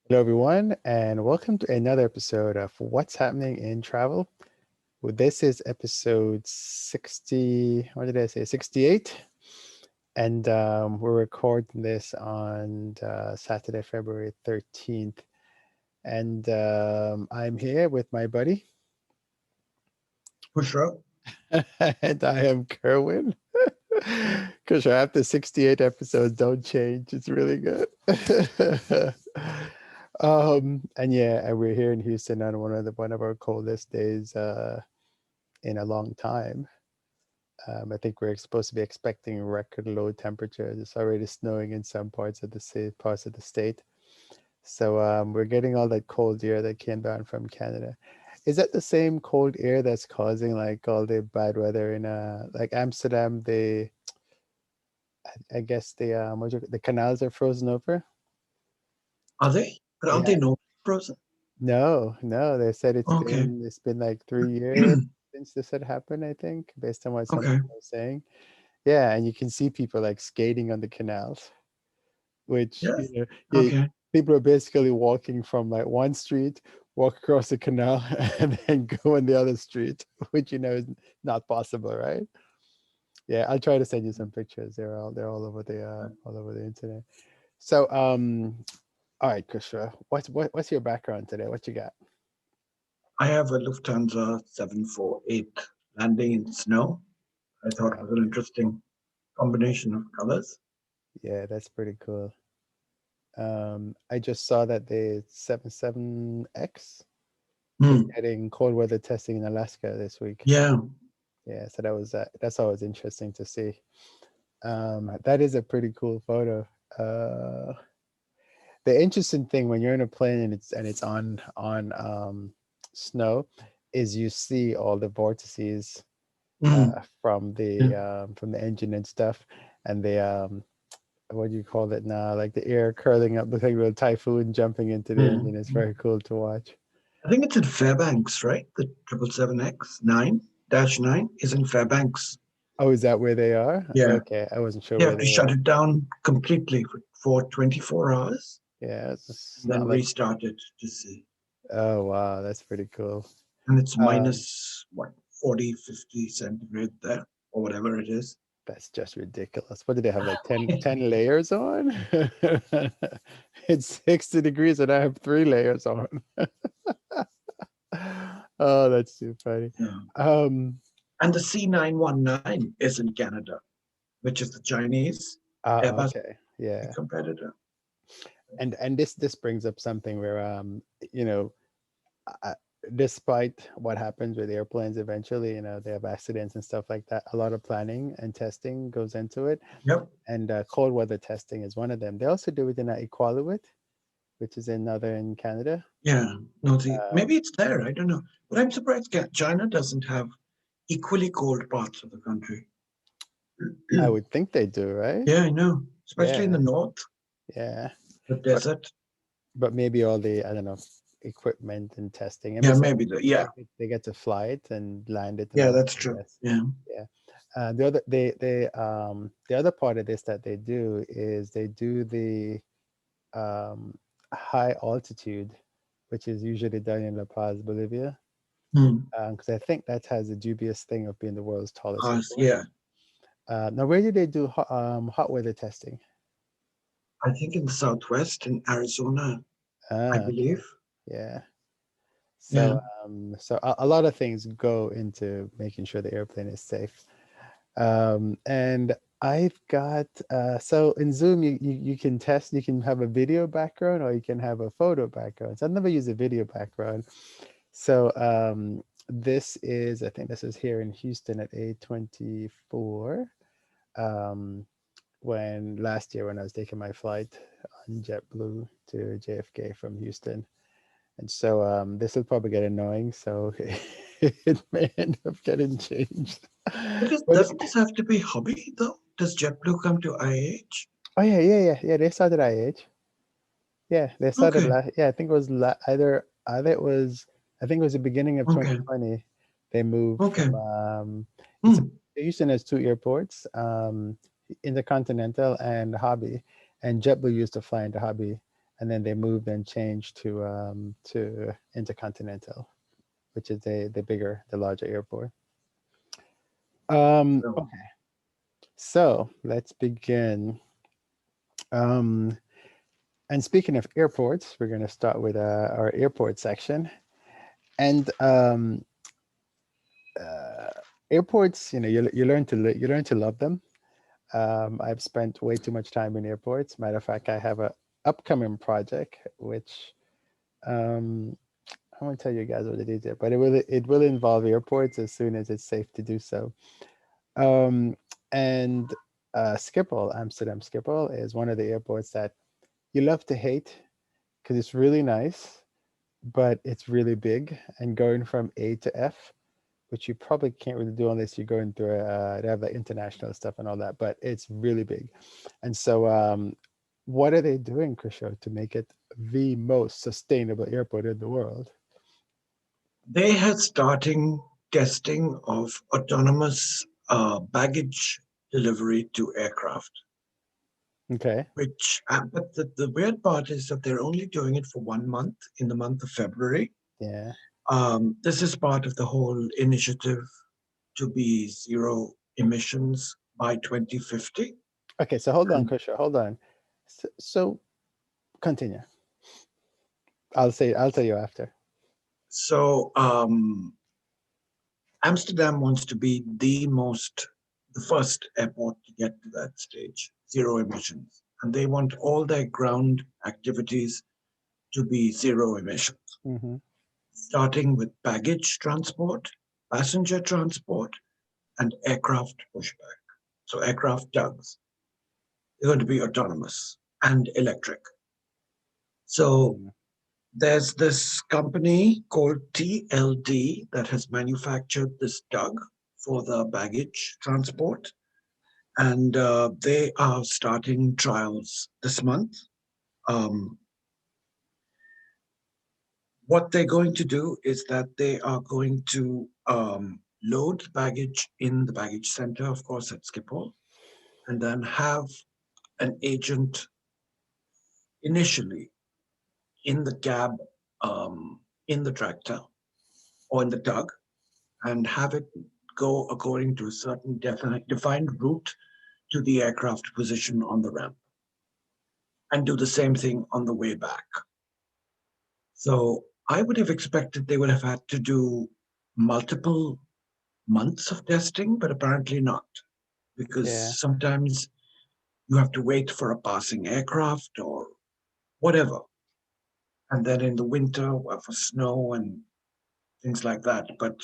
Hello, everyone, and welcome to another episode of What's Happening in Travel. Well, this is episode 60, what did I say, 68? And we're recording this on Saturday, February 13th. And I'm here with my buddy. Bushra. And I am Kerwin. Because after 68 episodes, don't change. It's really good. And yeah, and we're here in Houston on one of our coldest days in a long time. I think we're supposed to be expecting record low temperatures. It's already snowing in some parts of the state. So we're getting all that cold air that came down from Canada. Is that the same cold air that's causing like all the bad weather in like Amsterdam? I guess the canals are frozen over. Are they? But aren't they Yeah. normally frozen? No, no. They said Okay. it's been like 3 years since this had happened, I think, based on what some Okay. people are saying. Yeah, and you can see people like skating on the canals, which Yes. yeah, Okay. people are basically walking from like one street, walk across the canal, and then go on the other street, which is not possible, right? Yeah, I'll try to send you some pictures. They're all over the internet. So all right, Kushra, what's your background today? What you got? I have a Lufthansa 748 landing in snow. I thought it was an interesting combination of colors. Yeah, that's pretty cool. I just saw that the 77X is Hmm. getting cold weather testing in Alaska this week. Yeah. Yeah, so that's always interesting to see. That is a pretty cool photo. Uh, the interesting thing when you're in a plane and it's on snow is you see all the vortices Hmm. Yeah. from the engine and stuff, and the what do you call it now? Like the air curling up, looking like a typhoon jumping into the engine. It's Hmm. very cool to watch. I think it's in Fairbanks, right? The 777X 9 is in Fairbanks. Oh, is that where they are? Yeah. Okay, I wasn't sure They where have to they shut were. it down completely for 24 hours Yeah, it's and then not like. restart it to see. Oh wow, that's pretty cool. And it's Um, minus what 40, 50 centigrade there or whatever it is. that's just ridiculous. What do they have? Like 10 layers on? It's 60 degrees and I have 3 layers on. Oh, that's too funny. Yeah. Um, And the C919 is in Canada, which is the Chinese Airbus okay, yeah. competitor. And this brings up something where you know uh, despite what happens with airplanes eventually, they have accidents and stuff like that. A lot of planning and testing goes into it, Yep. and cold weather testing is one of them. They also do it in Iqaluit, which is in northern Canada. Yeah. No, see, Um, maybe it's there. I don't know. But I'm surprised China doesn't have equally cold parts of the country. I would think they do, right? Yeah, I know. Especially in Yeah, the north, yeah, the but desert. maybe all the, I don't know, equipment and testing. And Yeah, besides, maybe yeah. they get to fly it and land it and Yeah, all that's that, I true. guess. Yeah. Yeah. The other part of this that they do is they do the um, high altitude, which is usually done in La Paz, Bolivia, Hmm. because I think that has a dubious thing of being the world's tallest airport. Yeah. Now, where do they do hot weather testing? I think in the southwest in Arizona, I Ah, okay. believe. Yeah. Yeah. So a lot of things go into making sure the airplane is safe. And I've got so in Zoom you can test, you can have a video background or you can have a photo background. So I've never used a video background. So I think this is here in Houston at A24. Um, when last year when I was taking my flight on JetBlue to JFK from Houston. And so this will probably get annoying, so it may end up getting changed. But Doesn't this have to be hobby though? Does JetBlue come to IH? oh yeah. They started IH. Yeah, they started Okay. last. Yeah, I think it was either it was I think it was the beginning of Okay. 2020. They moved Okay. from it's Hmm. Houston has two airports, Intercontinental and Hobby, and JetBlue used to fly into Hobby, and then they moved and changed to Intercontinental, which is the larger airport. So Okay, so let's begin. Um, and speaking of airports, we're going to start with our airport section. And uh, airports, you learn you learn to love them. I've spent way too much time in airports. Matter of fact, I have a upcoming project which um, I won't tell you guys what it is yet, but it will involve airports as soon as it's safe to do so. Um, and Schiphol, Amsterdam Schiphol, is one of the airports that you love to hate because it's really nice, but it's really big. And going from A to F, which you probably can't really do unless you're going through they have like international stuff and all that, but it's really big. And so what are they doing, Krisho, to make it the most sustainable airport in the world? they had starting testing of autonomous baggage delivery to aircraft. Okay. Which, but the weird part is that they're only doing it for 1 month in the month of February. Yeah. This is part of the whole initiative to be zero emissions by 2050. Okay, so hold on, And Krisha, hold on. So continue. I'll tell you after. so Amsterdam wants to be the first airport to get to that stage, zero emissions. And they want all their ground activities to be zero emissions, Hmm. starting with baggage transport, passenger transport, and aircraft pushback. So aircraft tugs, they're going to be autonomous and electric. So Mm. there's this company called TLD that has manufactured this tug for the baggage transport, and they are starting trials this month. Um, what they're going to do is that they are going to load baggage in the baggage center, of course, at Schiphol, and then have an agent initially in the cab, in the tractor, or in the tug, and have it go according to a certain defined route to the aircraft position on the ramp, and do the same thing on the way back. So I would have expected they would have had to do multiple months of testing, but apparently not, because Yeah. sometimes you have to wait for a passing aircraft or whatever. And then in the winter, for snow and things like that. But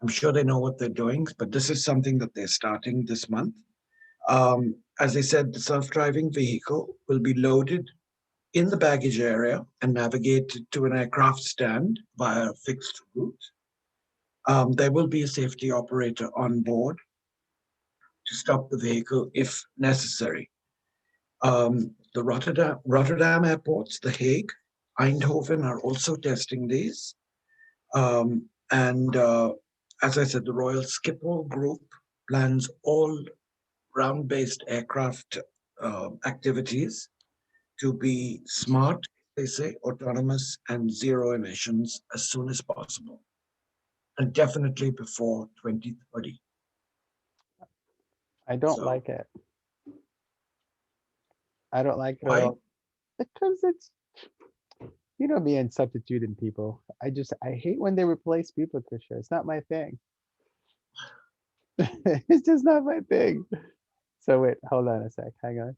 I'm sure they know what they're doing. But this is something that they're starting this month. As I said, the self driving vehicle will be loaded in the baggage area and navigated to an aircraft stand via a fixed route. There will be a safety operator on board to stop the vehicle if necessary. The Rotterdam airports, The Hague, Eindhoven are also testing these. And as I said, the Royal Schiphol Group plans all ground based aircraft activities to be smart, they say, autonomous, and zero emissions as soon as possible, and definitely before 2030. I don't So, like it. I don't like it at why? all. Because it's, me and substituting people. I hate when they replace people, Krisha. It's not my thing. It's just not my thing. So wait, hold on a sec. Hang on.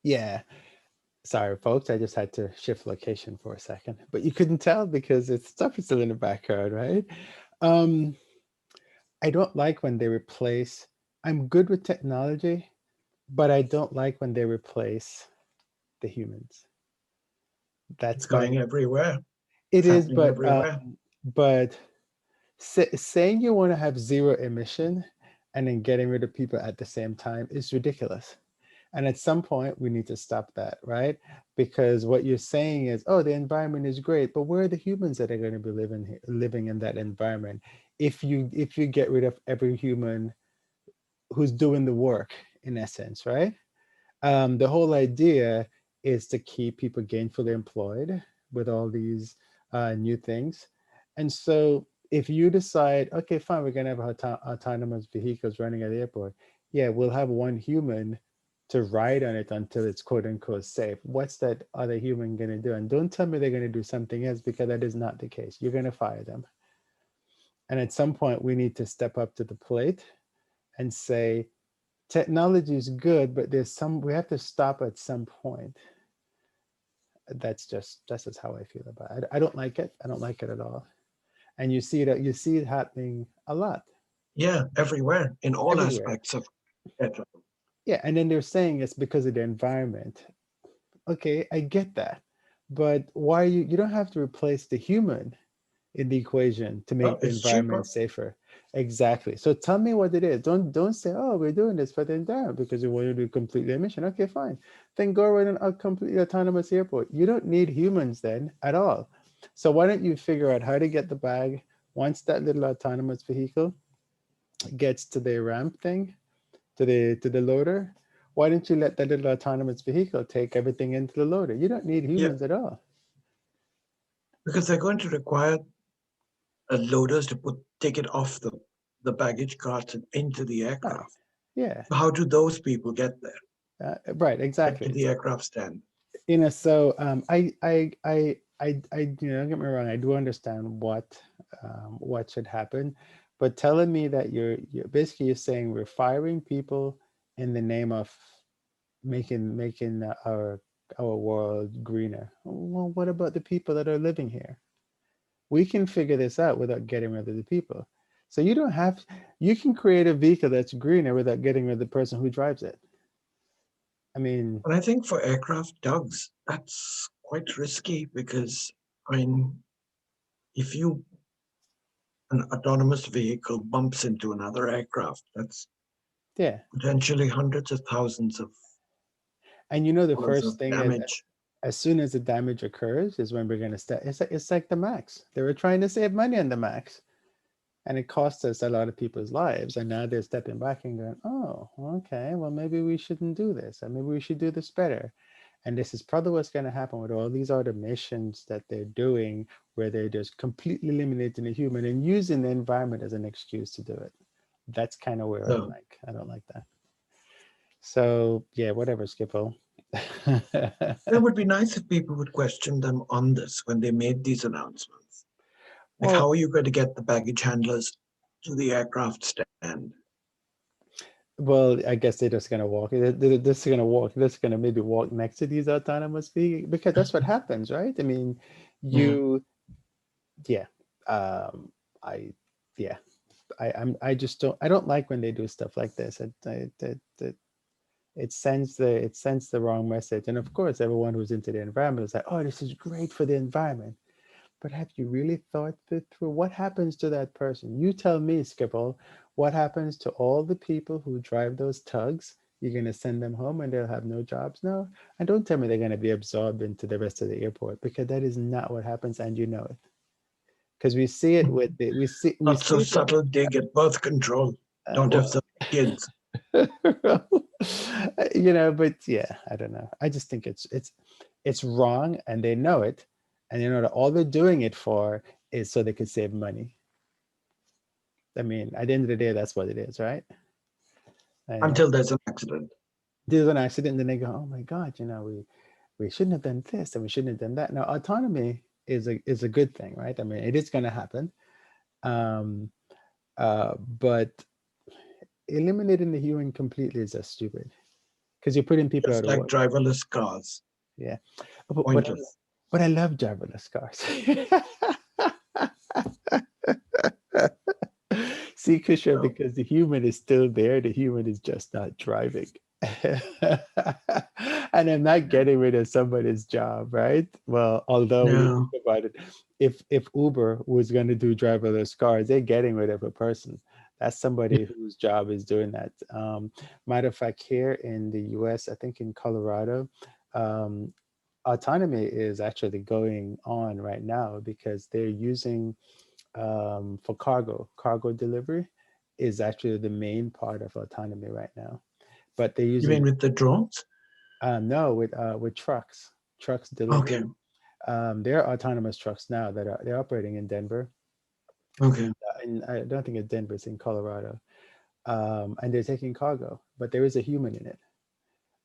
Yeah. Sorry, folks. I just had to shift location for a second, but you couldn't tell because it's stuff is still in the background, right? Um, I don't like when they replace. I'm good with technology, but I don't like when they replace the humans. It's That's my. going everywhere. It It's is, happening but everywhere. but saying you want to have zero emission and then getting rid of people at the same time is ridiculous. And at some point, we need to stop that, right? Because what you're saying is, oh, the environment is great, but where are the humans that are going to be living in that environment? If you get rid of every human who's doing the work, in essence, right? The whole idea is to keep people gainfully employed with all these new things. And so if you decide, okay, fine, we're going to have autonomous vehicles running at the airport, yeah, we'll have one human to ride on it until it's quote unquote safe. What's that other human going to do? And don't tell me they're going to do something else, because that is not the case. You're going to fire them. And at some point, we need to step up to the plate and say, technology is good, but we have to stop at some point. That's just how I feel about it. I don't like it. I don't like it at all. And you see it happening a lot Yeah, everywhere, in all everywhere. aspects of it. Yeah, and then they're saying it's because of the environment. Okay, I get that, but why you don't have to replace the human in the equation to Well, make the it's environment cheaper. safer. Exactly. So tell me what it is. Don't say, oh, we're doing this for the environment because we want to do completely emission. Okay, fine. Then go run a completely autonomous airport. You don't need humans then at all. So why don't you figure out how to get the bag once that little autonomous vehicle gets to the ramp thing, to the loader? Why don't you let that little autonomous vehicle take everything into the loader? You don't need Yeah, humans at all. because they're going to require loaders to take it off the baggage carts and into the Right. aircraft. Yeah. So how do those people get there? Right. Get to Exactly. the aircraft stand? So don't get me wrong, I do understand what should happen, but telling me that you're basically you're saying we're firing people in the name of making our world greener. Well, what about the people that are living here? We can figure this out without getting rid of the people. So you can create a vehicle that's greener without getting rid of the person who drives it. I mean, And I think for aircraft tugs, that's quite risky because, I mean, if an autonomous vehicle bumps into another aircraft, that's yeah. potentially hundreds of thousands of And the dollars first of thing damage. as soon as the damage occurs is when we're going to start. It's like the max. They were trying to save money on the max, and it cost us a lot of people's lives. And now they're stepping back and going, "Oh, okay, well maybe we shouldn't do this, and maybe we should do this better." And this is probably what's going to happen with all these automations that they're doing, where they're just completely eliminating the human and using the environment as an excuse to do it. That's kind of where So I don't like that. So yeah, whatever, Skippo. it would be nice if people would question them on this when they made these announcements. Like, Well, how are you going to get the baggage handlers to the aircraft stand? well, I guess they're just gonna walk. They're just gonna walk. They're just gonna maybe walk next to these autonomous vehicles because that's what happens, right? I mean, Yeah. you, yeah, I, yeah, I just I don't like when they do stuff like this. It sends the wrong message. And of course, everyone who's into the environment is like, oh, this is great for the environment. But have you really thought it through? What happens to that person? You tell me, Skipple, what happens to all the people who drive those tugs? You're going to send them home and they'll have no jobs now? And don't tell me they're going to be absorbed into the rest of the airport, because that is not what happens, and you know it. Because we see it with the, we Not so see it with, subtle dig at birth control. Don't have well, some kids. but yeah, I don't know. I just think it's wrong, and they know it, and that all they're doing it for is so they could save money. I mean, at the end of the day, that's what it is, right? Until there's an accident. There's an accident, and then they go, "Oh my God, we shouldn't have done this, and we shouldn't have done that." Now, autonomy is a good thing, right? I mean, it is going to happen, um, but eliminating the human completely is just stupid, because you're putting people out Just of like work. driverless cars. Yeah, but Pointless. I love driverless cars. See, Kusha, So, because the human is still there, the human is just not driving. And I'm not yeah. getting rid of somebody's job, right? Well, although when you No. think about it, if Uber was going to do driverless cars, they're getting rid of a person. That's somebody whose job is doing that. Matter of fact, here in the US, I think in Colorado, um, autonomy is actually going on right now because they're using for cargo delivery is actually the main part of autonomy right now. But they're You using mean with the drones? no with trucks delivery. Okay. There are autonomous trucks now that are they're operating in Denver, Okay. and I don't think it's Denver, it's in Colorado, and they're taking cargo, but there is a human in it.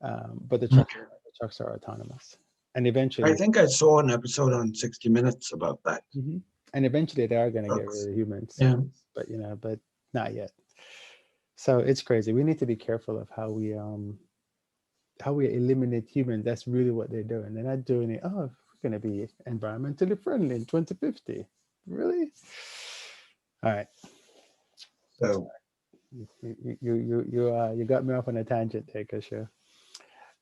But Okay. the trucks are autonomous, and I eventually, think I saw an episode on 60 Minutes about that. mhm, and eventually they are going to get rid Trucks. of the humans, Yeah. but but not yet. So it's crazy. We need to be careful of how we eliminate humans. That's really what they're doing. They're not doing it. Oh, we're going to be environmentally friendly in 2050. Really? All right. So You got me off on a tangent there, Kasha.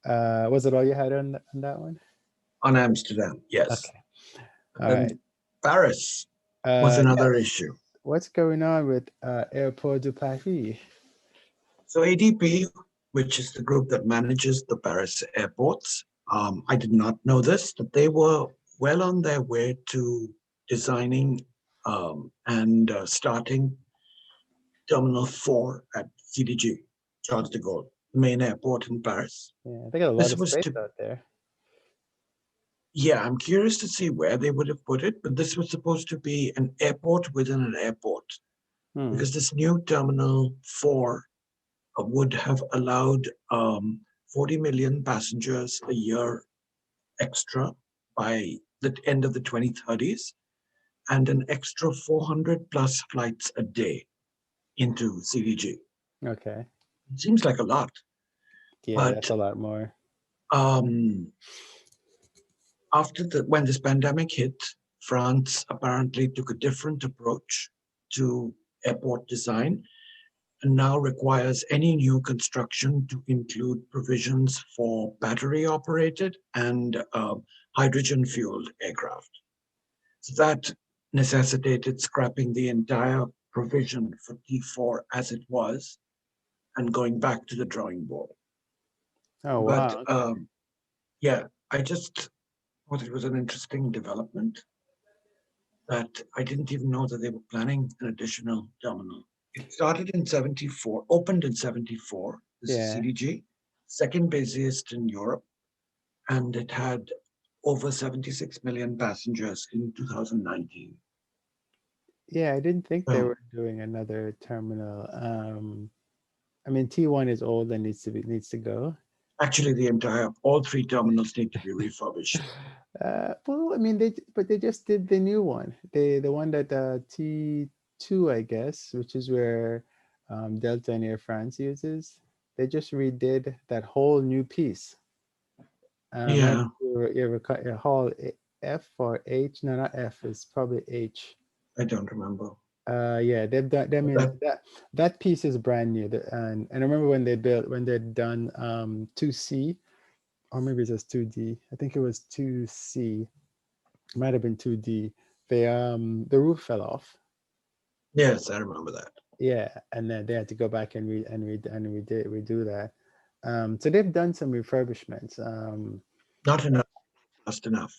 Was it all you had on that one? on Amsterdam, yes. Okay. And All right. then Paris was another Yes. issue. What's going on with Aeroport de Paris? So ADP, which is the group that manages the Paris airports, I did not know this, that they were well on their way to designing and starting Terminal 4 at CDG, Charles de Gaulle, the main airport in Paris. Yeah, they got a lot This of was space to, out there. yeah, I'm curious to see where they would have put it, but this was supposed to be an airport within an airport Hmm. because this new Terminal 4 would have allowed 40 million passengers a year extra by the end of the 2030s and an extra 400 plus flights a day into CDG. Okay. It seems like a lot, Yeah, but that's a lot more. um, when this pandemic hit, France apparently took a different approach to airport design and now requires any new construction to include provisions for battery operated and hydrogen fueled aircraft. So that necessitated scrapping the entire provision for T4 as it was and going back to the drawing board. Oh But wow. Okay. yeah, I just thought it was an interesting development that I didn't even know that they were planning an additional terminal. It started in 74, opened in 74. This is Yeah. CDG, second busiest in Europe, and it had over 76 million passengers in 2019. Yeah, I didn't think they So were doing another terminal. I mean T1 is old and needs to go. actually, all three terminals need to be refurbished. Well, I mean but they just did the new one. The one that T2, I guess, which is where Delta and Air France uses. They just redid that whole new piece. I don't know Yeah, if you ever cut a hall F or H. No, not F. It's probably H. I don't remember. Yeah, they've done. I But mean that piece is brand new. And I remember when they'd done 2C, or maybe it was 2D. I think it was 2C. It might have been 2D. The roof fell off. yes, I remember that. Yeah, and then they had to go back and redo that. So they've done some refurbishments. Not enough, fast enough.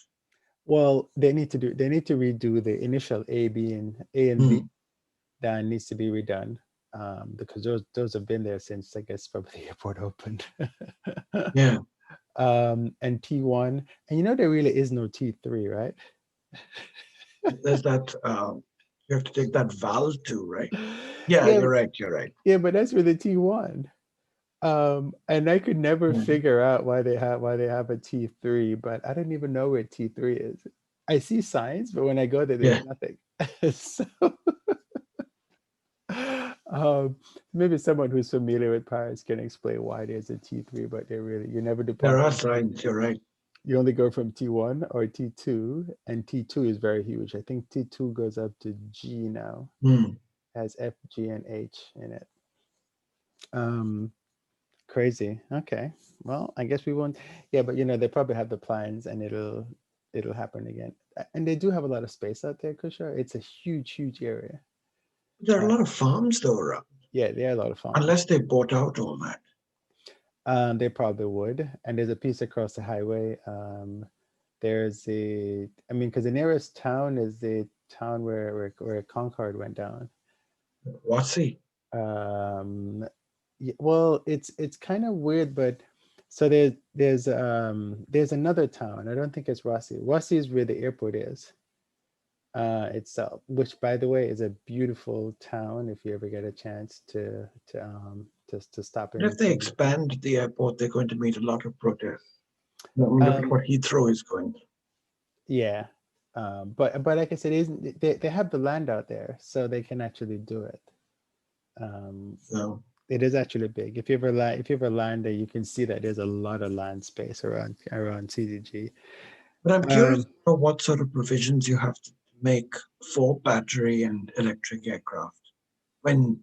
Well, they need to redo the initial A and B Hmm. that needs to be redone, because those have been there since I guess probably the airport opened. Yeah, And T1, and there really is no T3, right? there's that. You have to take that valve too, right? Yeah, Yeah, you're right. You're right. yeah, but that's for the T1. And I could never Yeah. figure out why they have a T3, but I don't even know where T3 is. I see signs, but when I go there, there's Yeah. nothing. So maybe someone who's familiar with Paris can explain why there's a T3, but you never There depart are from signs. You're right. you only go from T1 or T2, and T2 is very huge. I think T2 goes up to G now, Hmm. has F, G, and H in it. Um, Crazy. Okay. Well, I guess we won't. Yeah, but they probably have the plans, and it'll happen again. And they do have a lot of space out there, Kusha. It's a huge, huge area. There are a lot of farms though around, Yeah, there are a lot of farms. unless they bought out all that. They probably would. And there's a piece across the highway. There's I mean, because the nearest town is the town where Concord went down. Watsy. Well, it's kind of weird, but so there's another town. I don't think it's Rossi. Rossi is where the airport is itself, which by the way is a beautiful town if you ever get a chance to stop But in if and they see. expand the airport, they're going to meet a lot of protests. Now, look at Um, what Heathrow is going through. yeah, but like I said, isn't they have the land out there, so they can actually do it. Um, So, it is actually big. If you ever land there, you can see that there's a lot of land space around CDG. but I'm curious Um, to know what sort of provisions you have to make for battery and electric aircraft when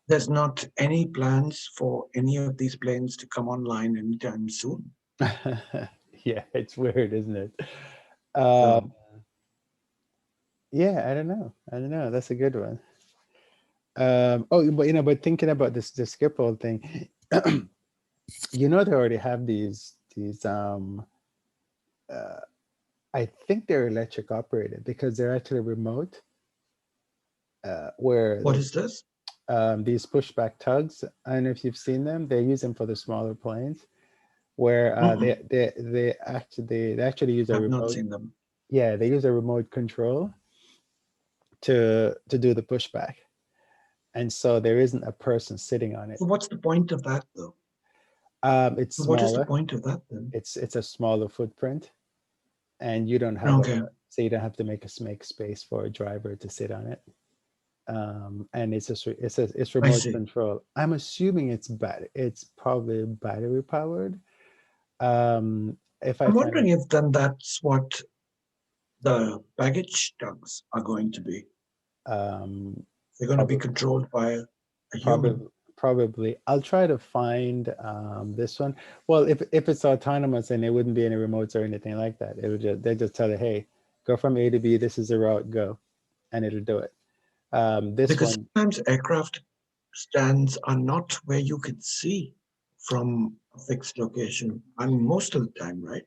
there's not any plans for any of these planes to come online anytime soon. yeah, it's weird, isn't it? Uh, So, yeah, I don't know. I don't know. That's a good one. Oh, but but thinking about the Schiphol thing, they already have these. Uh, I think they're electric operated because they're actually remote. Where what the is this? these pushback tugs. I don't know if you've seen them. They use them for the smaller planes, where Mm-mm, they actually use a I've not remote. seen them. Yeah, they use a remote control to do the pushback, and so there isn't a person sitting on it. So what's the point of that, though? It's So what is the smaller. point of that then? It's a smaller footprint, and Okay, you don't have to make space for a driver to sit on it. And it's I remote see. control. I'm assuming it's probably battery powered. If I I'm find wondering it, if then that's what the baggage tugs are going to be. um, They're going to be probably controlled by a human. probably I'll try to find this one. Well, if it's autonomous, then there wouldn't be any remotes or anything like that. It would they just tell it, hey, go from A to B. This is the route, go, and it'll do it. This Because one, sometimes aircraft stands are not where you can see from a fixed location. I mean, most of the time, right?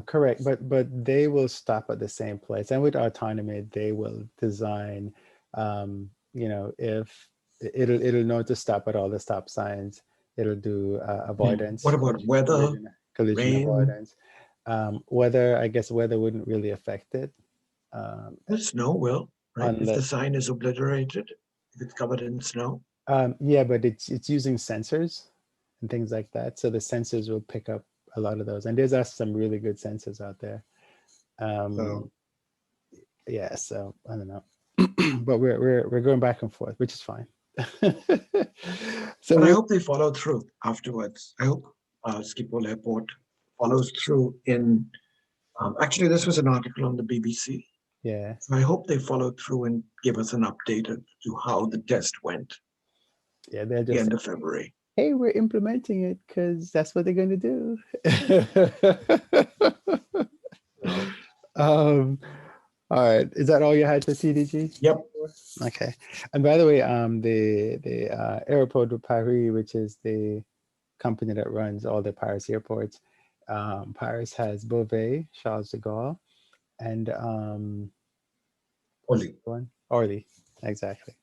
correct, but they will stop at the same place, and with autonomy, they will design. If it'll know to stop at all the stop signs, it'll do What avoidance, about weather, collision rain, avoidance. Weather, I guess weather wouldn't really affect it, the snow will, right? If the unless sign is obliterated, if it's covered in snow. yeah, but it's using sensors and things like that, so the sensors will pick up a lot of those, and there's also some really good sensors out there. Um, So, yeah, so I don't know. But we're going back and forth, which is fine. So but I we hope they follow through afterwards. I hope Schiphol Airport follows through in. Actually, this was an article on the BBC. yeah, So I hope they follow through and give us an update as to how the test went yeah, they're at the just end saying, of February. hey, we're implementing it because that's what they're going to do. So, um, all right, is that all you had for CDG? yep. Okay. And by the way, the Aeroport de Paris, which is the company that runs all the Paris airports, Paris has Beauvais, Charles de Gaulle, and what's the Oli. other one? Orly, exactly.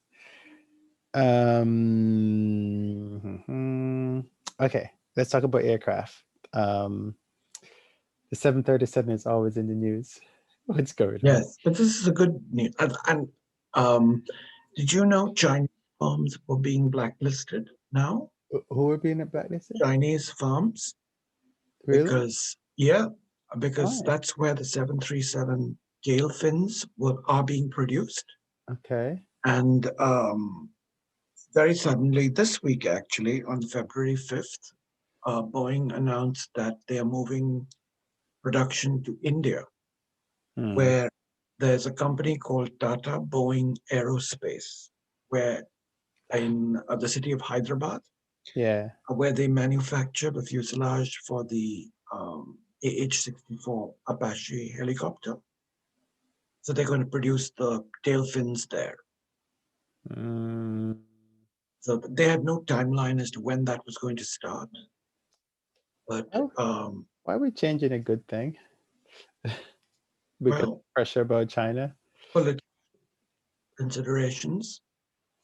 Okay, let's talk about aircraft. Um, the 737 is always in the news. What's going on? Yes, but this is a good news. And um, did you know Chinese farms were being blacklisted now? Who are being blacklisted? Chinese farms, Really? because yeah, because Why? that's where the 737 tail fins are being produced. Okay. And very suddenly, this week actually, on February 5th, Boeing announced that they are moving production to India, Hmm. where there's a company called Tata Boeing Aerospace, where in the city of Hyderabad, Yeah. where they manufacture the fuselage for the AH-64 Apache helicopter. So they're going to produce the tail fins there. Mm, So they had no timeline as to when that was going to start. But oh, why are we changing a good thing? Because well, pressure about China? political considerations.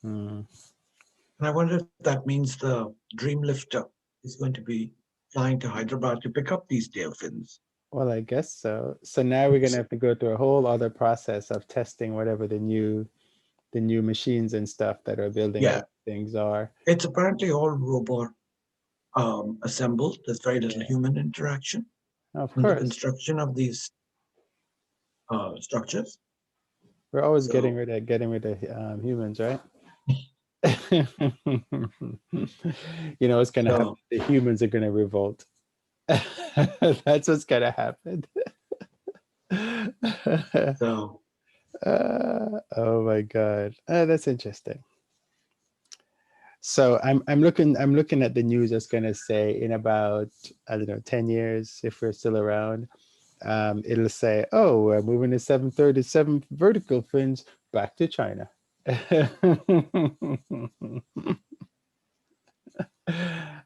Hmm. And I wonder if that means the Dream Lifter is going to be flying to Hyderabad to pick up these tailfins. Well, I guess so. So now we're gonna have to go through a whole other process of testing whatever the new machines and stuff that are building Yeah, those things are. it's apparently all robot assembled. There's very little Yeah, human interaction of in the course. construction of these structures. We're always So, getting rid of humans, right? You know what's gonna happen? so, The humans are gonna revolt. That's what's gonna happen. so, Oh my God. That's interesting. So I'm looking at the news that's gonna say in about, I don't know, 10 years, if we're still around, it'll say, oh, we're moving the 737 vertical fins back to China.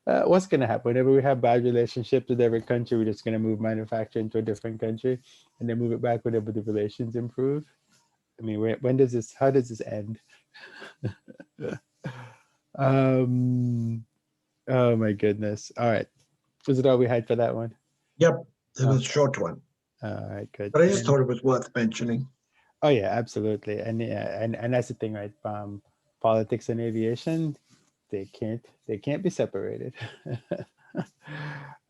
What's going to happen whenever we have bad relationships with every country? We're just going to move manufacturing to a different country and then move it back whenever the relations improve. I mean, when does this? How does this end? um. Oh my goodness. All right. Was it all we had for that one? yep, it was a Okay. short one. All right. Good. But I just And thought it was worth mentioning. oh yeah, absolutely. And yeah, and that's the thing, right? Politics and aviation, they can't be separated.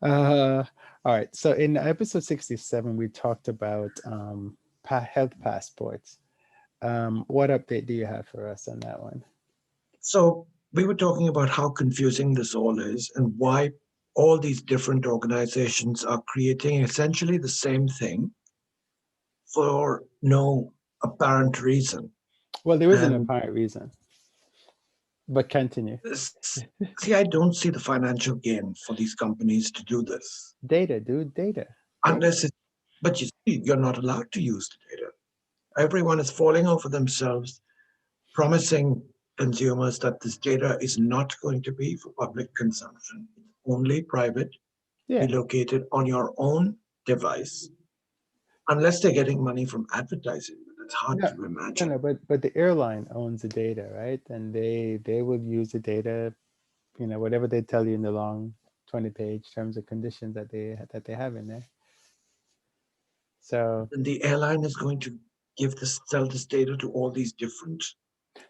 All right. So in episode 67, we talked about health passports. What update do you have for us on that one? So we were talking about how confusing this all is and why all these different organizations are creating essentially the same thing for no apparent reason. Well, there is an And apparent reason, but continue. see, I don't see the financial gain for these companies to do this Data, dude, data, data. unless it, but you see, you're not allowed to use the data. Everyone is falling over themselves, promising consumers that this data is not going to be for public consumption. It's only private, be Yeah. located on your own device, unless they're getting money from advertising. But it's hard No, to no, imagine. no, but the airline owns the data, right? And they will use the data, whatever they tell you in the long 20-page terms and conditions that they have in there. So And the airline is going to sell this data to all these different.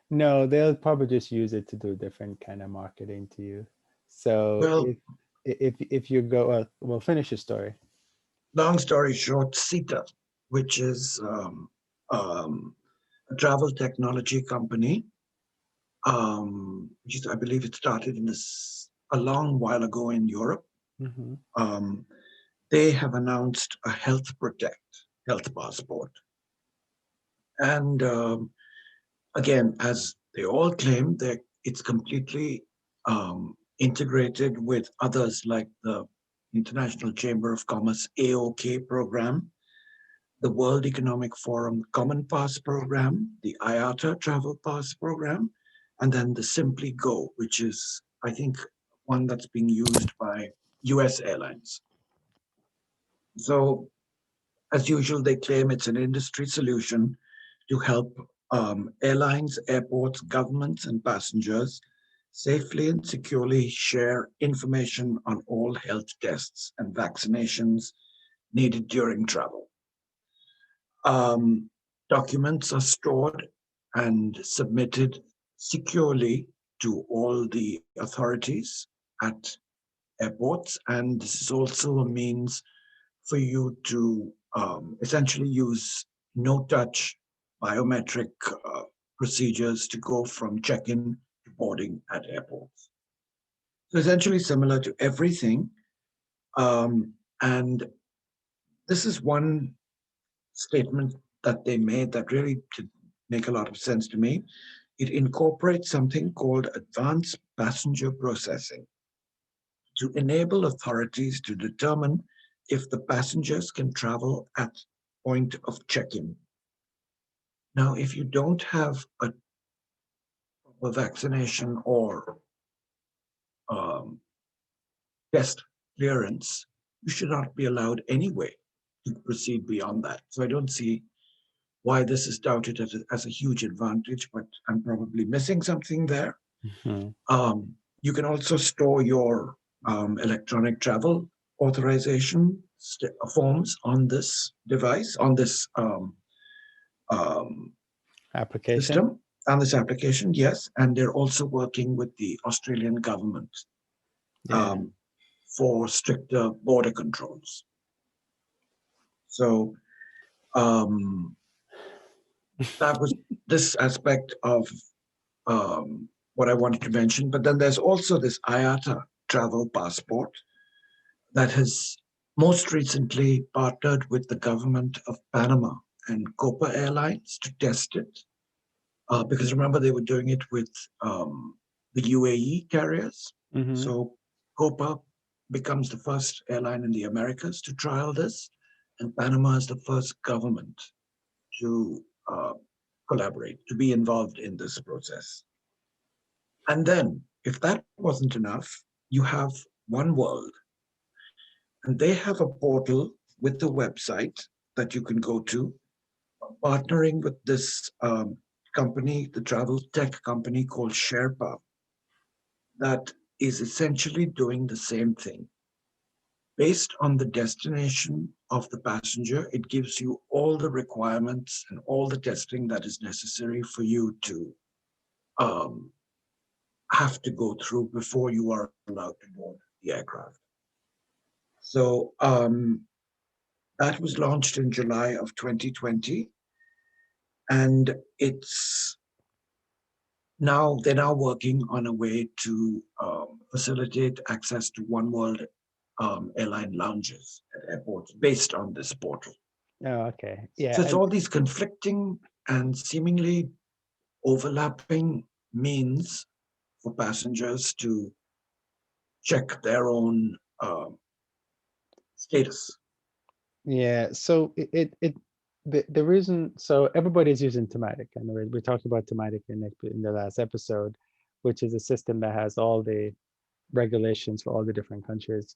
no, they'll probably just use it to do different kind of marketing to you. So Well, if you go, well, finish your story. long story short, CETA, which is um, a travel technology company, which is, I believe it started in this a long while ago in Europe. Hmm. Um, they have announced a health passport. And again, as they all claim, that it's completely integrated with others like the International Chamber of Commerce AOK program, the World Economic Forum Common Pass program, the IATA Travel Pass program, and then the Simply Go, which is, I think, one that's being used by US airlines. So, as usual, they claim it's an industry solution to help airlines, airports, governments, and passengers safely and securely share information on all health tests and vaccinations needed during travel. Um, Documents are stored and submitted securely to all the authorities at airports, and this is also a means for you to essentially use no touch biometric procedures to go from check in to boarding at airports. So, essentially, similar to everything. And this is one statement that they made that really did make a lot of sense to me. It incorporates something called advanced passenger processing to enable authorities to determine if the passengers can travel at point of check-in. Now, if you don't have a a vaccination or um, test clearance, you should not be allowed anyway to proceed beyond that. So I don't see why this is touted as a huge advantage, but I'm probably missing something there. Mhm. You can also store your electronic travel authorization forms on this device, on this um, Application. system, on this application, yes. And they're also working with the Australian government Yeah. um, for stricter border controls. So um, that was this aspect of what I wanted to mention. But then there's also this IATA travel passport that has most recently partnered with the government of Panama and Copa Airlines to test it. Because remember, they were doing it with the UAE carriers. Hmm. So Copa becomes the first airline in the Americas to trial this, and Panama is the first government to collaborate, to be involved in this process. And then, if that wasn't enough, you have One World, and they have a portal with a website that you can go to, partnering with this company, the travel tech company called Sherpa, that is essentially doing the same thing. Based on the destination of the passenger, it gives you all the requirements and all the testing that is necessary for you to um, have to go through before you are allowed to board the aircraft. So that was launched in July of 2020, and it's they're now working on a way to facilitate access to One World airline lounges at airports based on this portal. Oh, okay. So Yeah. it's all these conflicting and seemingly overlapping means for passengers to check their own status. Yeah, so the reason, so everybody's using Thematic, and we talked about Thematic in the last episode, which is a system that has all the regulations for all the different countries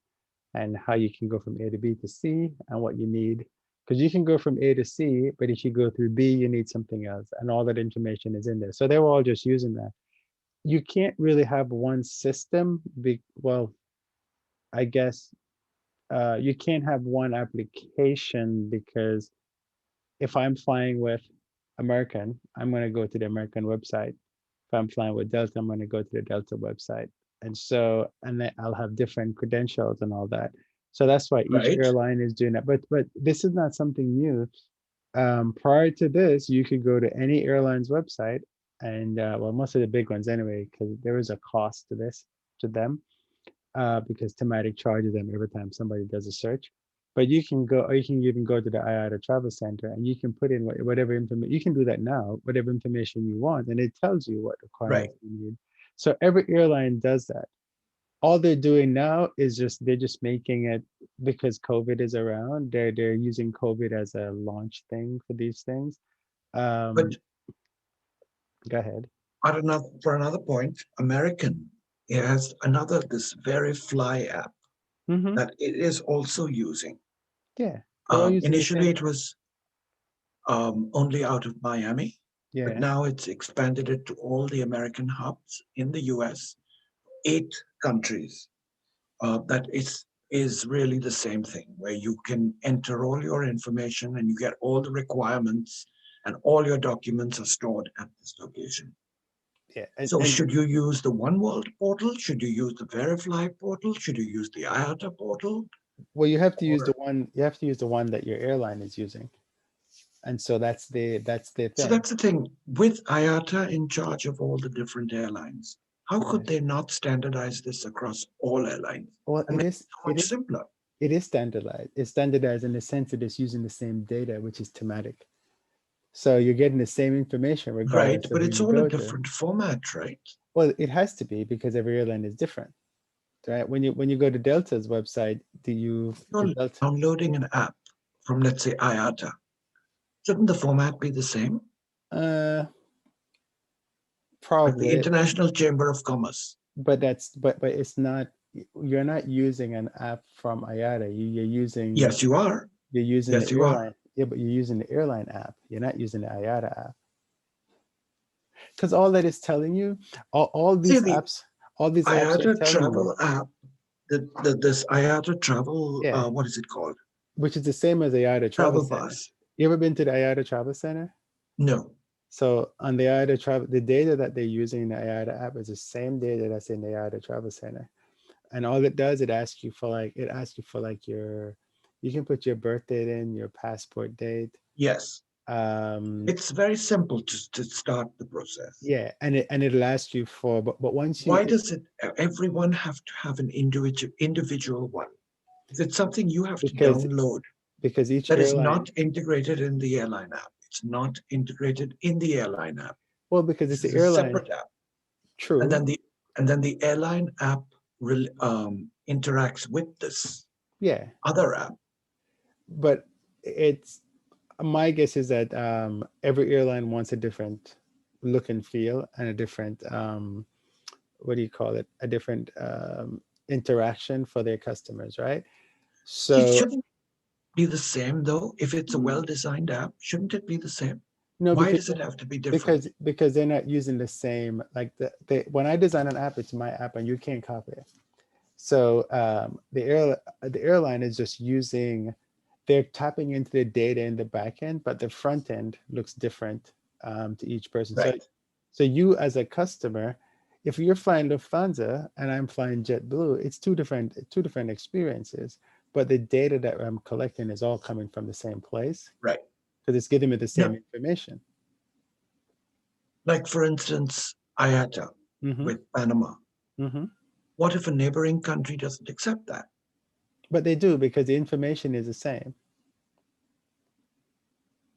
and how you can go from A to B to C and what you need. Because you can go from A to C, but if you go through B, you need something else, and all that information is in there. So they were all just using that. You can't really have one system. Well, I guess you can't have one application because if I'm flying with American, I'm going to go to the American website. If I'm flying with Delta, I'm going to go to the Delta website. And so, and then I'll have different credentials and all that. So that's why each Right? airline is doing that. But this is not something new. Prior to this, you could go to any airline's website, and well, most of the big ones anyway, because there is a cost to this to them because Thematic charges them every time somebody does a search. But you can go, or you can even go to the IATA Travel Center and you can put in whatever information, you can do that now, whatever information you want, and it tells you what Right. requirements you need. So every airline does that. All they're doing now is they're just making it because COVID is around. They're using COVID as a launch thing for these things. But Um, Go ahead. for another point, American has another this Very Fly app Hmm. that it is also using. Yeah, they're all using the Initially, same. it was only out of Miami, but Yeah, now it's expanded it to all the American hubs in the US, 8 countries. That is really the same thing, where you can enter all your information and you get all the requirements, and all your documents are stored at this location. yeah, So, and should you use the One World portal? Should you use the Verifly portal? Should you use the IATA portal? well, you have to use the Or one. You have to use the one that your airline is using, and so that's the so thing. that's the thing with IATA in charge of all the different airlines. How Yeah. could they not standardize this across all airlines Well, and make it so it much is simpler? it is standardized. It's standardized in the sense that it's using the same data, which is thematic. So you're getting the same information Right, regardless of but who it's you all a go to. different format, right? Well, it has to be because every airline is different, right? When you go to Delta's website, the You're Delta? downloading an app from, let's say, IATA. Shouldn't the format be the same? Uh, Like the Probably, International Chamber of Commerce. but it's not. You're not using an app from IATA. Yes, you are. You're using the Yes, you are. airline. Yeah, but you're using the airline app. You're not using the IATA app. Because all that is telling you, all See, these the apps, all these apps are IATA telling you, travel app, this IATA travel, yeah, what is it called? which is the same as the IATA Travel Travel Center. Pass. You ever been to the IATA Travel Center? No. So on the IATA Travel, the data that they're using in the IATA app is the same data that's in the IATA Travel Center. And all it does, it asks you for like you can put your birth date in, your passport date. Yes. Um, It's very simple to start the process. yeah, and it'll ask you for, but once you, Why does everyone have to have an individual one? If it's something you have to because download each that is airline, not integrated in the airline app. It's not integrated in the airline app. well, because it's This the is a airline, separate app. And true, then the airline app interacts with this yeah, other app. but it's my guess is that every airline wants a different look and feel and a different what do you call it? A different interaction for their customers, right? It So shouldn't be the same though. If it's a mm, well-designed app, shouldn't it be the same? no, Why does it have to be different? because they're not using the same like when I design an app, it's my app and you can't copy it. So the airline is just using, they're tapping into the data in the back end, but the front end looks different to each person. So Right. you as a customer, if you're flying Lufthansa and I'm flying JetBlue, it's two different experiences, but the data that I'm collecting is all coming from the same place Right. because it's giving me the same No, information. like for instance, IATA Hmm. with Panama. Hmm. What if a neighboring country doesn't accept that? But they do because the information is the same.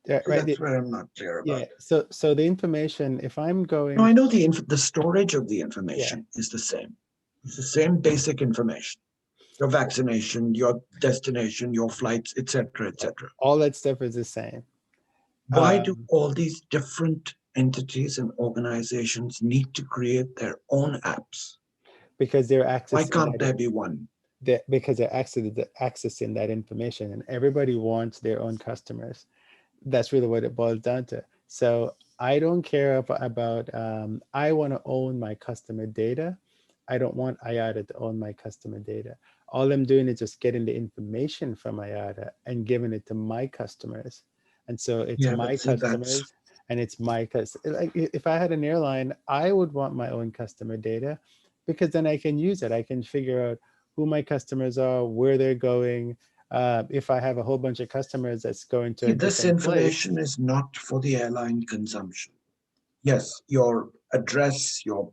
So Right? that's where I'm not clear Yeah. about. So the information, if I'm No, going, I know the storage of the yeah, information is the same. It's the same basic information. Your vaccination, your destination, your flights, etc., etc. all that stuff is the same. Why do Um, all these different entities and organizations need to create their own apps? because they're Why accessing can't there be one? because they're accessing that information, and everybody wants their own customers. That's really what it boils down to. So I don't care about. I want to own my customer data. I don't want IATA to own my customer data. All I'm doing is just getting the information from IATA and giving it to my customers. And so it's Yeah, my but see, that's customers and it's my customer. Like if I had an airline, I would want my own customer data because then I can use it. I can figure out who my customers are, where they're going. If I have a whole bunch of customers that's going to see, a this different place, information is not for the airline consumption. Yes, your address, your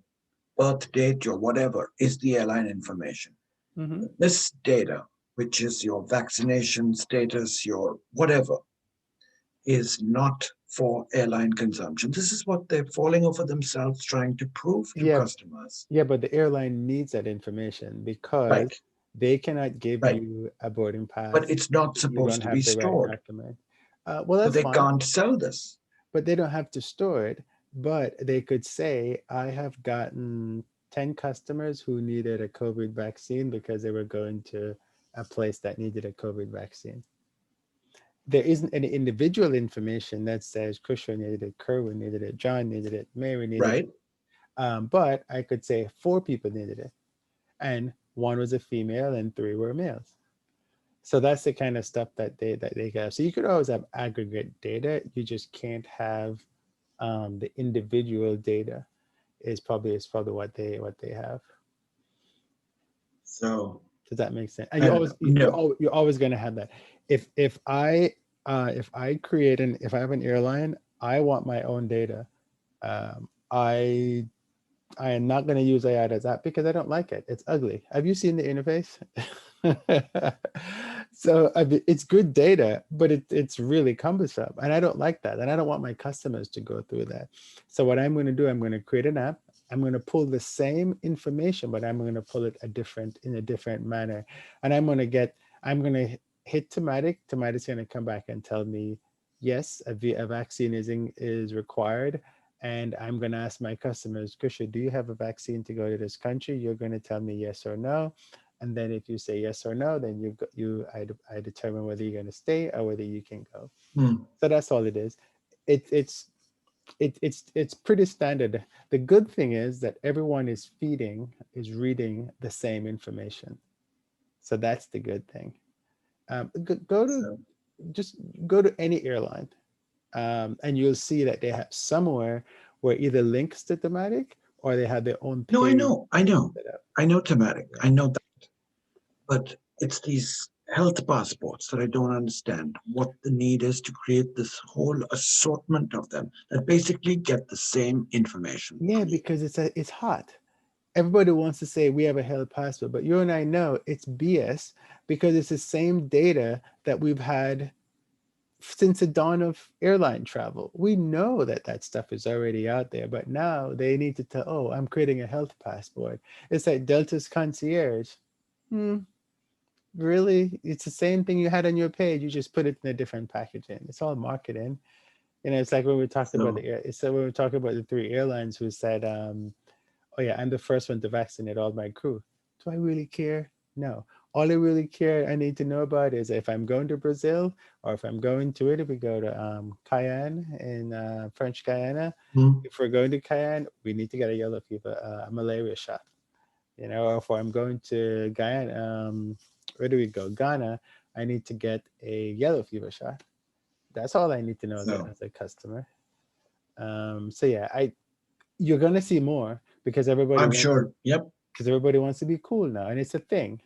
birth date, your whatever is the airline information. hmm, But this data, which is your vaccination status, your whatever, is not for airline consumption. This is what they're falling over themselves trying to prove to yeah, customers. yeah, but the airline needs that information because Right, they cannot give right. you a boarding But pass it's not if you don't supposed to be have the right stored. document. Well, So that's they fine, can't sell this. but they don't have to store it. But they could say, I have gotten 10 customers who needed a COVID vaccine because they were going to a place that needed a COVID vaccine. There isn't any individual information that says Kushner needed it, Kerwin needed it, John needed it, Mary needed it. Right? But I could say 4 people needed it, and one was a female and 3 were males. So that's the kind of stuff that they have. So you could always have aggregate data. You just can't have the individual data. Is probably what they have. So Does that make sense? And I don't know. No. you're always going to have that. If I create an if I have an airline, I want my own data. I am not going to use IATA's app because I don't like it. It's ugly. Have you seen the interface? So I mean, it's good data, but it's really cumbersome, and I don't like that. And I don't want my customers to go through that. So what I'm going to do, I'm going to create an app. I'm going to pull the same information, but I'm going to pull it in a different manner. And I'm going to hit Tomatic. Tomatic's going to come back and tell me, yes, a vaccine is required, and I'm going to ask my customers, Kusha, do you have a vaccine to go to this country? You're going to tell me yes or no. And then if you say yes or no, then I determine whether you're going to stay or whether you can go. Mm. So that's all it is. It's pretty standard. The good thing is that everyone is reading the same information. So that's the good thing. Go to So, just go to any airline, and you'll see that they have somewhere where either links to thematic or they have their own no, page set up. I know thematic. Yeah. I know that. But it's these health passports that I don't understand what the need is to create this whole assortment of them that basically get the same information Yeah, from you. because it's hot. Everybody wants to say we have a health passport, but you and I know it's BS because it's the same data that we've had since the dawn of airline travel. We know that that stuff is already out there, but now they need to tell, oh, I'm creating a health passport. It's like Delta's concierge. Hmm, really? It's the same thing you had on your page. You just put it in a different packaging. It's all marketing. It's like when we talked about So, it's like when we talked about the three airlines who said, oh yeah, I'm the first one to vaccinate all my crew. Do I really care? No. All I really care, I need to know about is if I'm going to Brazil or if I'm going to it, if we go to Cayenne in French Guyana. mm, If we're going to Cayenne, we need to get a yellow fever, a malaria shot. Or if I'm going to Guyana, where do we go? Ghana, I need to get a yellow fever shot. That's all I need to know so as a customer. So yeah, you're gonna see more I'm sure. Yep. because everybody wants to be cool now, and it's a thing.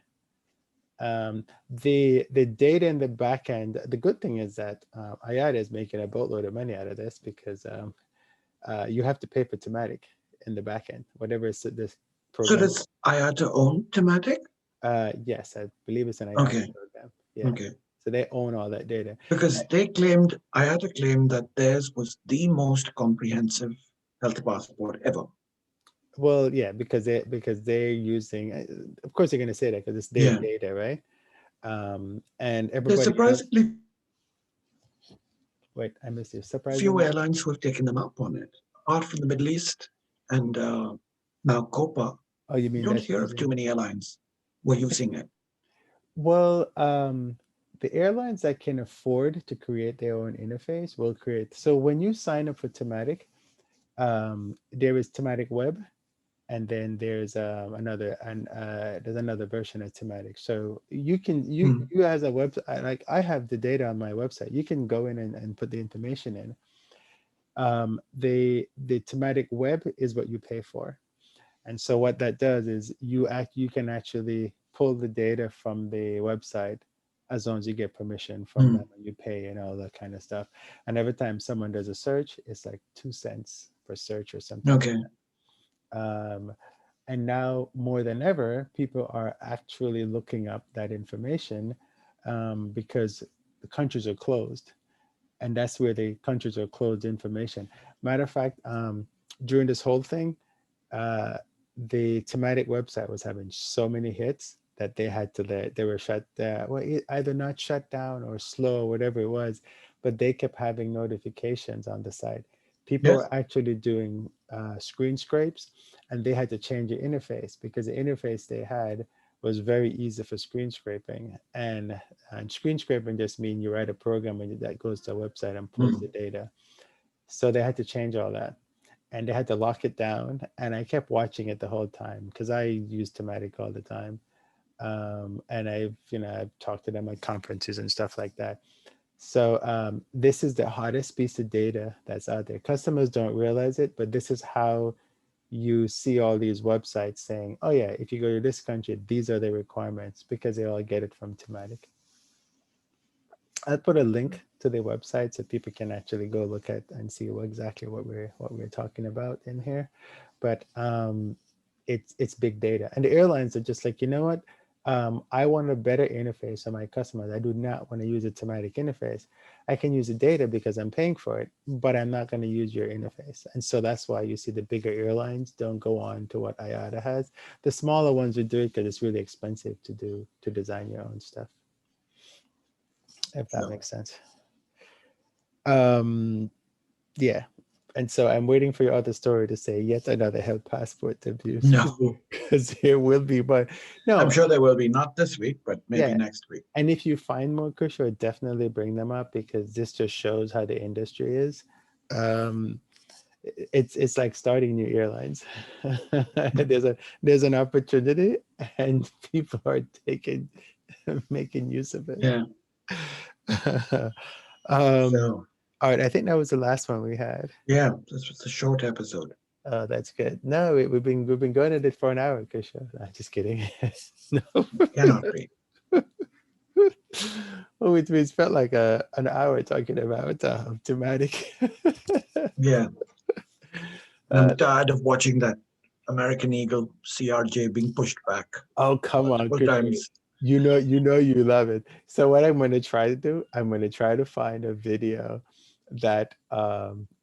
The data in the back end. The good thing is that IATA is making a boatload of money out of this because you have to pay for Thematic in the back end, whatever is this So program. does IATA own thematic? Yes, I believe it's an IATA Okay. program. Yeah, Okay. so they own all that data. Because IATA claimed that theirs was the most comprehensive health passport ever. Well, yeah, because they're using. Of course, they're going to say that because it's their Yeah. data, right? And There's everybody else. surprisingly Wait, I missed you. few Surprisingly. airlines who have taken them up on it. Apart from the Middle East and now Copa, Oh, you you mean don't that's hear of too many airlines who are using it. well, the airlines that can afford to create their own interface will create. So when you sign up for Thematic, there is Thematic Web, and then there's another version of Thematic. So Hmm. you as a website, like I have the data on my website. You can go in and put the information in. The Thematic Web is what you pay for. And so what that does is you can actually pull the data from the website as long as you get permission from Hmm. them and you pay and all that kind of stuff. And every time someone does a search, it's like 2 cents per search or something like Okay. that. And now more than ever, people are actually looking up that information because the countries are closed, and that's where the countries are closed information. Matter of fact, during this whole thing, uh, the thematic website was having so many hits that they were shut well, either not shut down or slow or whatever it was, but they kept having notifications on the site. People Yes. were actually doing screen scrapes, and they had to change the interface because the interface they had was very easy for screen scraping, and screen scraping just means you write a program that goes to a website and pulls Hmm. the data. So they had to change all that, and they had to lock it down. And I kept watching it the whole time because I use Thematic all the time. And I've talked to them at conferences and stuff like that. So this is the hottest piece of data that's out there. Customers don't realize it, but this is how you see all these websites saying, "Oh yeah, if you go to this country, these are the requirements," because they all get it from Thematic. I'll put a link to the website so people can actually go look at and see exactly what we're talking about in here. But it's big data, and the airlines are just like, you know what? I want a better interface for my customers. I do not want to use a thematic interface. I can use the data because I'm paying for it, but I'm not going to use your interface. And so that's why you see the bigger airlines don't go on to what IATA has. The smaller ones would do it because it's really expensive to design your own stuff, if that So makes sense. Um, yeah. And so I'm waiting for your other story to say yet another health passport abuse No, because there will be, but I'm no, sure there will be, not this week, but maybe yeah. next week. And if you find more, Kushal, definitely bring them up because this just shows how the industry is. Um, it's like starting new airlines. There's an opportunity and people are taking making use of it. Yeah. um, So, all right, I think that was the last one we had. yeah, this was a short episode. Oh, that's good. No, we've been going at it for an hour, Kusha. Nah, just kidding. No. Cannot be. Oh, it felt like an hour talking about thematic. Yeah. And uh, I'm tired of watching that American Eagle CRJ being pushed back oh, come on, multiple Kusha. times. You love it. So what I'm going to try to do, I'm going to try to find a video that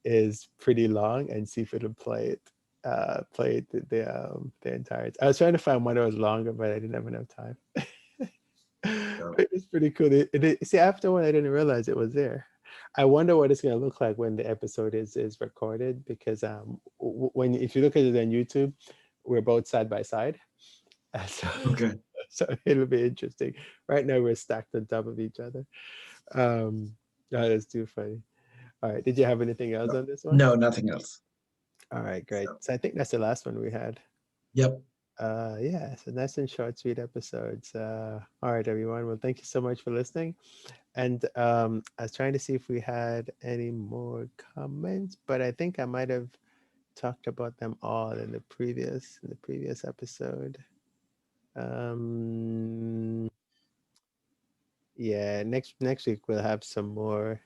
is pretty long and see if it'll play it the entire time. I was trying to find one that was longer, but I didn't have enough time. So, But it's pretty cool. See, after one, I didn't realize it was there. I wonder what it's going to look like when the episode is recorded because when if you look at it on YouTube, we're both side by side. So, okay. so it'll be interesting. Right now we're stacked on top of each other. Oh, that's too funny. All right. Did you have anything else No, on this one? no, nothing else. All right, great. So, So I think that's the last one we had. yep. Yeah, so nice and short, sweet episodes. All right, everyone. Well, thank you so much for listening. And I was trying to see if we had any more comments, but I think I might have talked about them all in the previous episode. Um, yeah, next week we'll have some more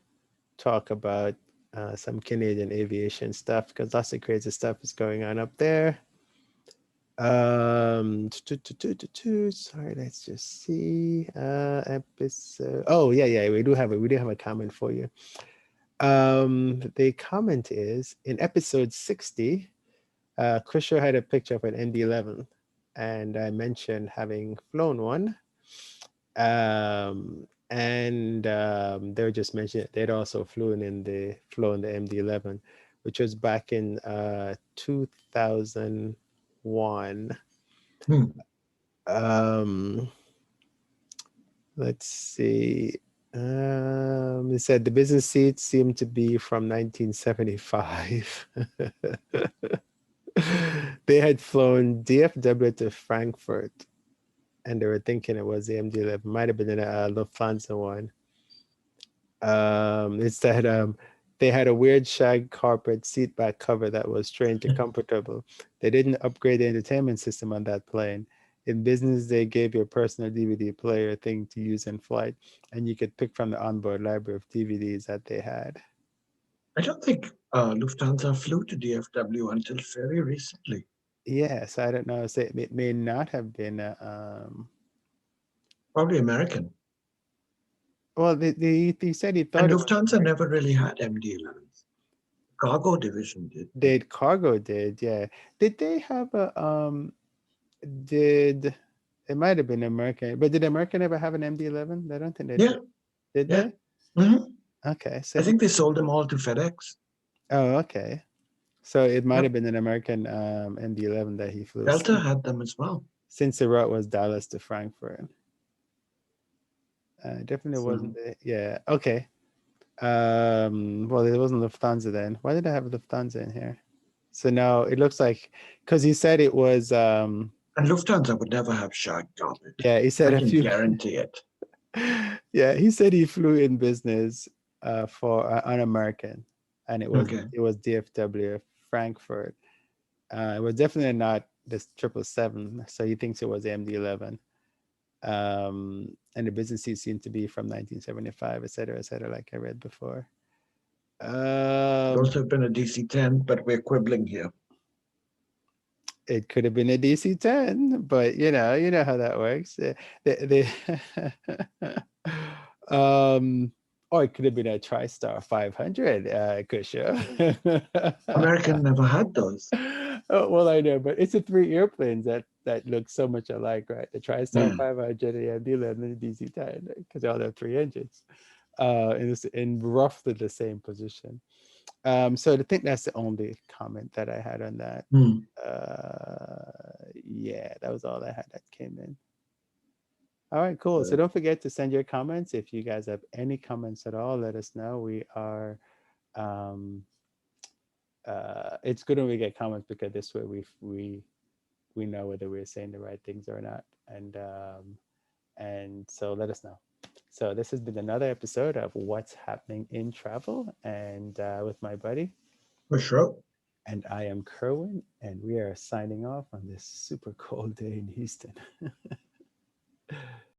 talk about some Canadian aviation stuff because lots of crazy stuff is going on up there. Sorry, let's just see. Episode. Oh, yeah. We do have a comment for you. The comment is in episode 60, Krisha had a picture of an ND11, and I mentioned having flown one. And they were just mentioning they'd also flown the MD11, which was back in 2001. Hmm. Um, let's see. It said the business seats seem to be from 1975. They had flown DFW to Frankfurt, and they were thinking it was the MD-11. Might have been a Lufthansa one. It said they had a weird shag carpet seat back cover that was strangely comfortable. They didn't upgrade the entertainment system on that plane. In business, they gave you a personal DVD player thing to use in flight, and you could pick from the onboard library of DVDs that they had. I don't think Lufthansa flew to DFW until very recently. Yes, I don't know. So it may not have been. Probably American. Well, they said he And thought it was Lufthansa American. never really had MD-11s. Cargo division did, but Did cargo did, yeah. Did they have a did it might have been American, but did American ever have an MD-11? I don't think they yeah, did. Did yeah. they? Hmm. Okay, so I think they sold them all to FedEx. oh, okay. So it might Yep. have been an American MD-11 that he flew Delta had them as well. since the route was Dallas to Frankfurt. Definitely So, wasn't it? Yeah. Okay. Well, it wasn't Lufthansa then. Why did I have Lufthansa in here? So now it looks like because he said it was and Lufthansa would never have shag carpet. yeah, he I said a can few guarantee it. yeah, he said he flew in business for an American, and it was Okay. it was DFW Frankfurt. It was definitely not this 777, so he thinks it was MD-11. And the business seats seem to be from 1975, et cetera, like I read before. Could Um, also have been a DC-10, but we're quibbling here. it could have been a DC-10, but you know how that works. Or it could have been a TriStar 500, Kusha. American never had those. Oh, well, I know, but it's the three airplanes that look so much alike, right? The TriStar Yeah. 500, the MD-11, and the DC-10, because they all have three engines, in roughly the same position. So I think that's the only comment that I had on that. Hmm. Yeah, that was all I had that came in. All right, cool. So Uh, don't forget to send your comments. If you guys have any comments at all, let us know. We are um it's good when we get comments because this way we know whether we're saying the right things or not. And so let us know. So this has been another episode of What's Happening in Travel, and with my buddy. for sure. And I am Kerwin, and we are signing off on this super cold day in Houston.